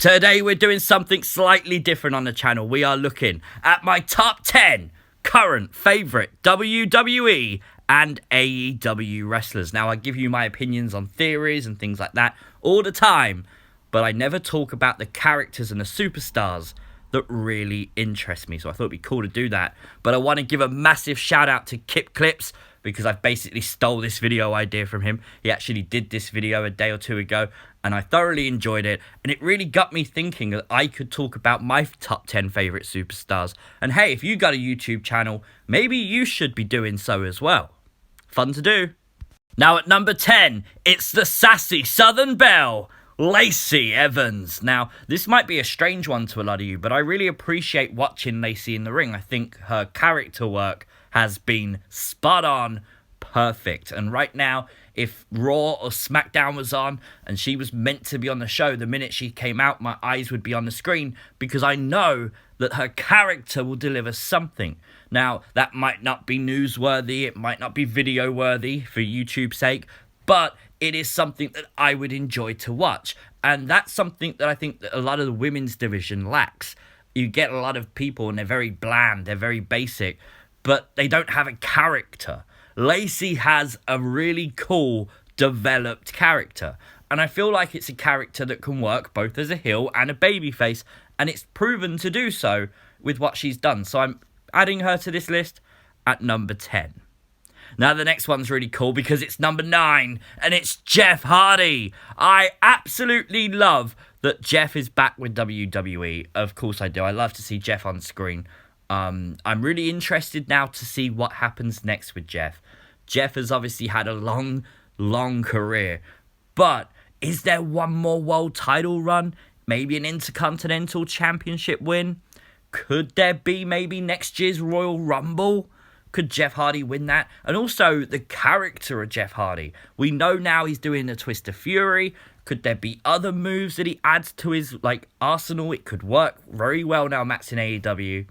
Today we're doing something slightly different on the channel. We are looking at my top 10 current favourite WWE and AEW wrestlers. Now, I give you my opinions on theories and things like that all the time, but I never talk about the characters and the superstars that really interest me. So I thought it'd be cool to do that. But I want to give a massive shout out to Kip Clips, because I basically stole this video idea from him. He actually did this video a day or two ago, and I thoroughly enjoyed it. And it really got me thinking that I could talk about my top 10 favourite superstars. And hey, if you got a YouTube channel, maybe you should be doing so as well. Fun to do. Now at number 10, it's the sassy Southern Belle, LACEY Evans. Now, this might be a strange one to a lot of you, but I really appreciate watching LACEY in the ring. I think her character work has been spot on, perfect. And right now, if Raw or SmackDown was on and she was meant to be on the show, the minute she came out, my eyes would be on the screen, because I know that her character will deliver something. Now, that might not be newsworthy, it might not be video worthy for YouTube's sake, but it is something that I would enjoy to watch. And that's something that I think that a lot of the women's division lacks. You get a lot of people and they're very bland, they're very basic, but they don't have a character. LACEY has a really cool, developed character. And I feel like it's a character that can work both as a heel and a babyface, and it's proven to do so with what she's done. So I'm adding her to this list at number 10. Now, the next one's really cool because it's number 9, and it's Jeff Hardy. I absolutely love that Jeff is back with WWE. Of course I do. I love to see Jeff on screen. I'm really interested now to see what happens next with Jeff. Jeff has obviously had a long career. But is there one more world title run? Maybe an Intercontinental Championship win? Could there be maybe next year's Royal Rumble? Could Jeff Hardy win that? And also the character of Jeff Hardy. We know now he's doing the Twist of Fury. Could there be other moves that he adds to his arsenal? It could work very well now Matt's in AEW.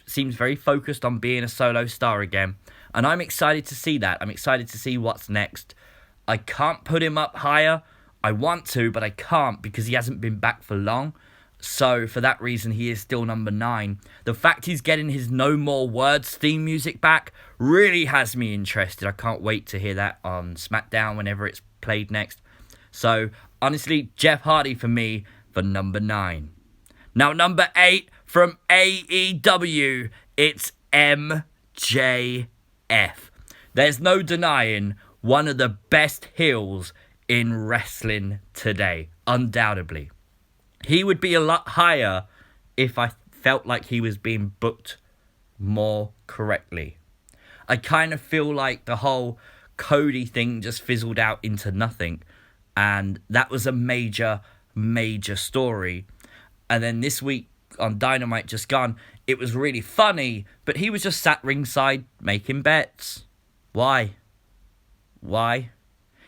Seems very focused on being a solo star again. And I'm excited to see that. I'm excited to see what's next. I can't put him up higher. I want to, but I can't because he hasn't been back for long. So for that reason, he is still number 9. The fact he's getting his No More Words theme music back really has me interested. I can't wait to hear that on SmackDown whenever it's played next. So honestly, Jeff Hardy for me for number 9. Now number 8 from AEW, it's MJF. There's no denying one of the best heels in wrestling today, undoubtedly. He would be a lot higher if I felt like he was being booked more correctly. I kind of feel like the whole Cody thing just fizzled out into nothing. And that was a major story. And then this week on Dynamite just gone, it was really funny, but he was just sat ringside making bets. Why?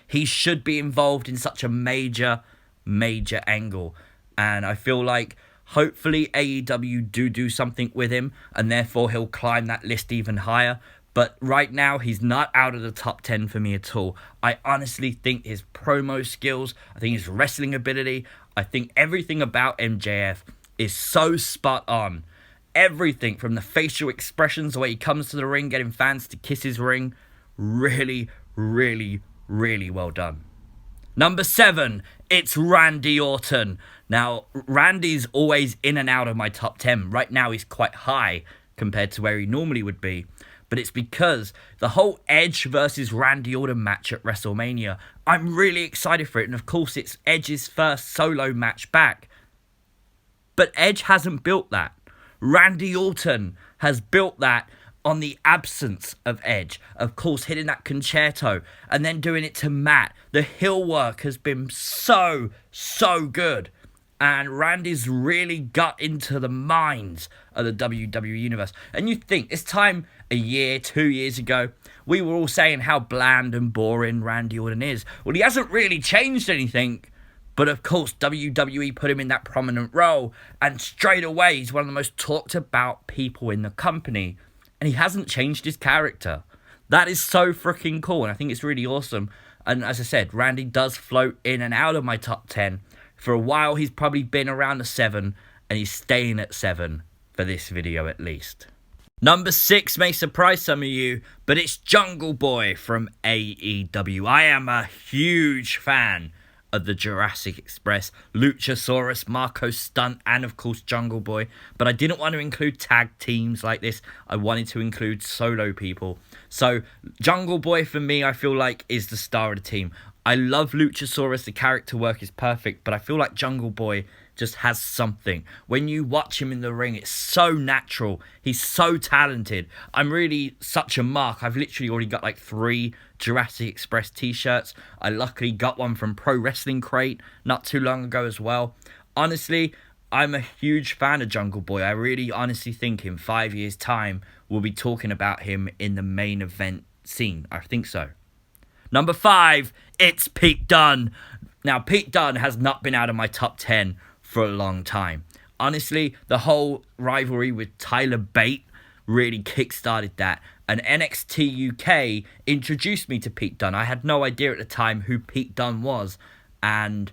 He should be involved in such a major angle. And I feel like hopefully AEW do something with him, and therefore he'll climb that list even higher. But right now, he's not out of the top 10 for me at all. I honestly think his promo skills, I think his wrestling ability, I think everything about MJF is so spot on. Everything from the facial expressions, the way he comes to the ring, getting fans to kiss his ring, really well done. Number 7, it's Randy Orton. Now, Randy's always in and out of my top 10. Right now, he's quite high compared to where he normally would be. But it's because the whole Edge versus Randy Orton match at WrestleMania, I'm really excited for it. And of course, it's Edge's first solo match back. But Edge hasn't built that. Randy Orton has built that on the absence of Edge. Of course, hitting that concerto and then doing it to Matt. The heel work has been so good. And Randy's really got into the minds of the WWE Universe. And you think, this time a year, 2 years ago, we were all saying how bland and boring Randy Orton is. Well, he hasn't really changed anything. But of course, WWE put him in that prominent role. And straight away, he's one of the most talked about people in the company. And he hasn't changed his character. That is so freaking cool. And I think it's really awesome. And as I said, Randy does float in and out of my top 10 For a while, he's probably been around the 7, and he's staying at 7 for this video at least. Number 6 may surprise some of you, but it's Jungle Boy from AEW. I am a huge fan of the Jurassic Express, Luchasaurus, Marco Stunt, and of course Jungle Boy. But I didn't want to include tag teams like this. I wanted to include solo people. So Jungle Boy for me, I feel like, is the star of the team. I love Luchasaurus, the character work is perfect, but I feel like Jungle Boy just has something. When you watch him in the ring, it's so natural. He's so talented. I'm really such a mark. I've literally already got like 3 Jurassic Express t-shirts. I luckily got one from Pro Wrestling Crate not too long ago as well. Honestly, I'm a huge fan of Jungle Boy. I really honestly think in 5 years' time, we'll be talking about him in the main event scene. I think so. Number 5, it's Pete Dunne. Now, Pete Dunne has not been out of my top 10 for a long time. Honestly, the whole rivalry with Tyler Bate really kickstarted that. And NXT UK introduced me to Pete Dunne. I had no idea at the time who Pete Dunne was. And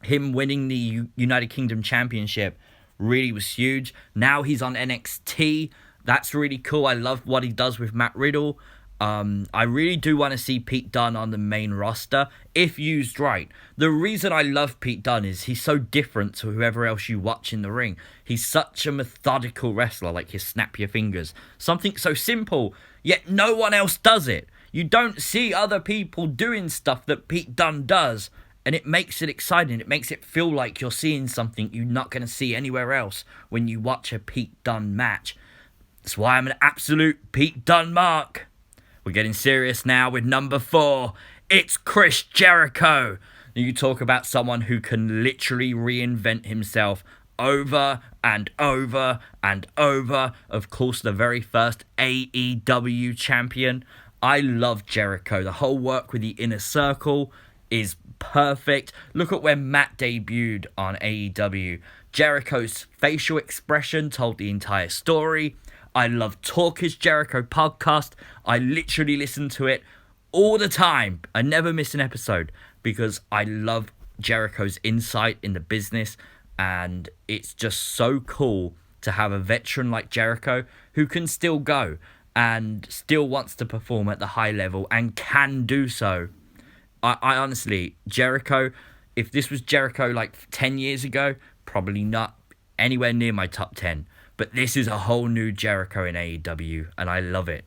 him winning the United Kingdom Championship really was huge. Now he's on NXT. That's really cool. I love what he does with Matt Riddle. I really do want to see Pete Dunne on the main roster, if used right. The reason I love Pete Dunne is he's so different to whoever else you watch in the ring. He's such a methodical wrestler, like his snap your fingers. Something so simple, yet no one else does it. You don't see other people doing stuff that Pete Dunne does, and it makes it exciting. It makes it feel like you're seeing something you're not going to see anywhere else when you watch a Pete Dunne match. That's why I'm an absolute Pete Dunne mark. We're getting serious now with number 4. It's Chris Jericho. You talk about someone who can literally reinvent himself over and over and over. Of course, the very first AEW champion. I love Jericho. The whole work with the Inner Circle is perfect. Look at when Matt debuted on AEW. Jericho's facial expression told the entire story. I love Talk Is Jericho podcast. I literally listen to it all the time. I never miss an episode because I love Jericho's insight in the business, and it's just so cool to have a veteran like Jericho who can still go and still wants to perform at the high level and can do so. I honestly, Jericho, if this was Jericho like 10 years ago, probably not anywhere near my top 10. But this is a whole new Jericho in AEW, and I love it.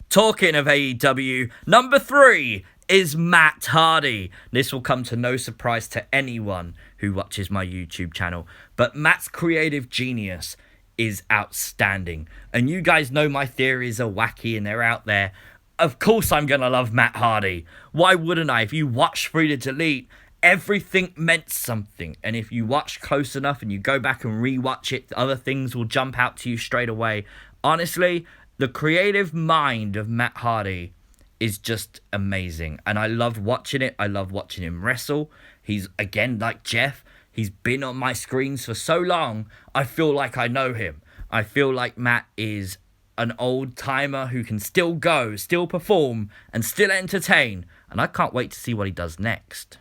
Talking of AEW, number 3 is Matt Hardy. This will come to no surprise to anyone who watches my YouTube channel, but Matt's creative genius is outstanding. And you guys know my theories are wacky and they're out there. Of course I'm going to love Matt Hardy. Why wouldn't I? If you watch Free to Delete, everything meant something, and if you watch close enough and you go back and rewatch it, other things will jump out to you straight away. Honestly, the creative mind of Matt Hardy is just amazing, and I love watching it. I love watching him wrestle. He's, again, like Jeff, he's been on my screens for so long, I feel like I know him. I feel like Matt is an old timer who can still go, still perform, and still entertain, and I can't wait to see what he does next.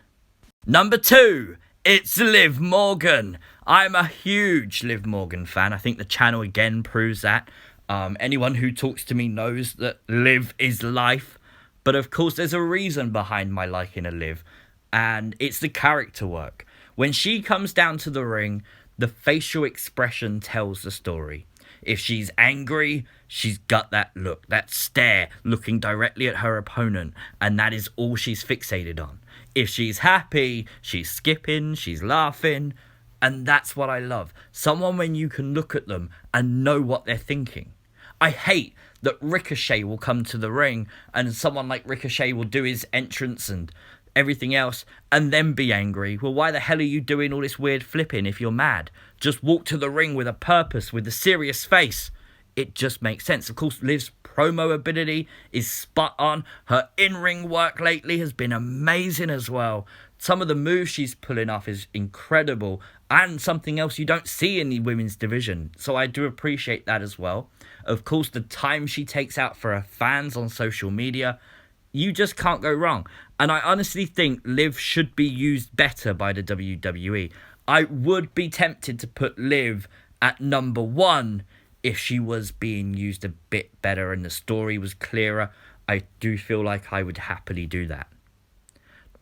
Number 2, it's Liv Morgan. I'm a huge Liv Morgan fan. I think the channel again proves that. Anyone who talks to me knows that Liv is life. But of course, there's a reason behind my liking of Liv, and it's the character work. When she comes down to the ring, the facial expression tells the story. If she's angry, she's got that look, that stare, looking directly at her opponent, and that is all she's fixated on. If she's happy, she's skipping, she's laughing, and that's what I love. Someone when you can look at them and know what they're thinking. I hate that Ricochet will come to the ring and someone like Ricochet will do his entrance and everything else and then be angry. Well, why the hell are you doing all this weird flipping if you're mad? Just walk to the ring with a purpose, with a serious face. It just makes sense. Of course, Liv's promo ability is spot on. Her in-ring work lately has been amazing as well. Some of the moves she's pulling off is incredible, and something else you don't see in the women's division. So I do appreciate that as well. Of course, the time she takes out for her fans on social media You just can't go wrong. And I honestly think Liv should be used better by the WWE. I would be tempted to put Liv at number 1 if she was being used a bit better and the story was clearer. I do feel like I would happily do that.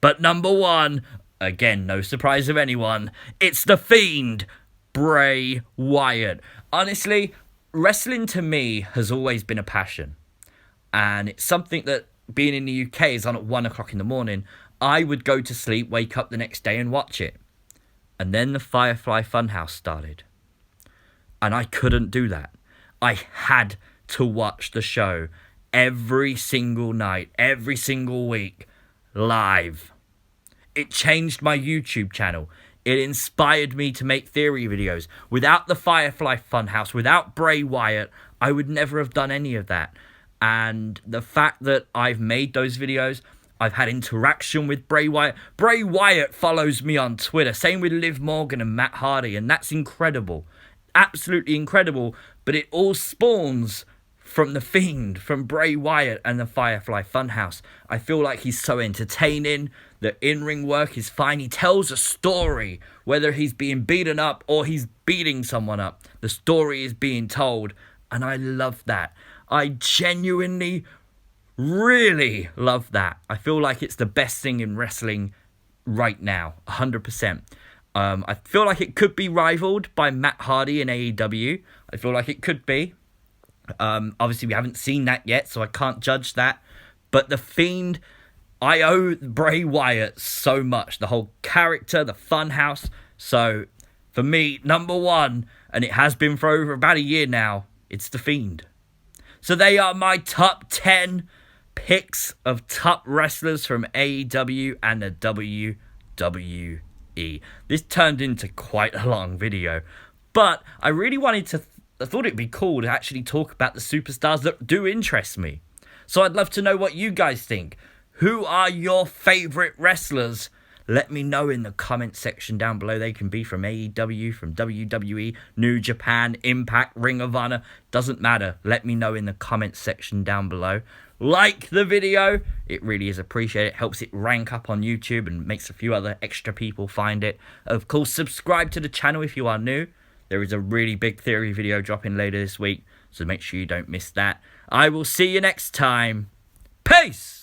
But number 1, again, no surprise of anyone, it's the Fiend, Bray Wyatt. Honestly, wrestling to me has always been a passion. And it's something that, being in the UK, is on at 1 o'clock in the morning. I would go to sleep, wake up the next day and watch it. And then the Firefly Funhouse started. And I couldn't do that. I had to watch the show every single night, every single week, live. It changed my YouTube channel. It inspired me to make theory videos. Without the Firefly Funhouse, without Bray Wyatt, I would never have done any of that. And the fact that I've made those videos, I've had interaction with Bray Wyatt. Bray Wyatt follows me on Twitter. Same with Liv Morgan and Matt Hardy. And that's incredible. Absolutely incredible. But it all spawns from the Fiend, from Bray Wyatt and the Firefly Funhouse. I feel like he's so entertaining. The in-ring work is fine. He tells a story. Whether he's being beaten up or he's beating someone up, the story is being told. And I love that. I genuinely, really love that. I feel like it's the best thing in wrestling right now, 100%. I feel like it could be rivaled by Matt Hardy in AEW. I feel like it could be. Obviously, we haven't seen that yet, so I can't judge that. But The Fiend, I owe Bray Wyatt so much. The whole character, the funhouse. So, for me, number 1, and it has been for over about a year now, it's The Fiend. So they are my top 10 picks of top wrestlers from AEW and the WWE. This turned into quite a long video, but I really wanted to, I thought it'd be cool to actually talk about the superstars that do interest me. So I'd love to know what you guys think. Who are your favourite wrestlers? Let me know in the comment section down below. They can be from AEW, from WWE, New Japan, Impact, Ring of Honor. Doesn't matter. Let me know in the comment section down below. Like the video. It really is appreciated. It helps it rank up on YouTube and makes a few other extra people find it. Of course, subscribe to the channel if you are new. There is a really big theory video dropping later this week, so make sure you don't miss that. I will see you next time. Peace!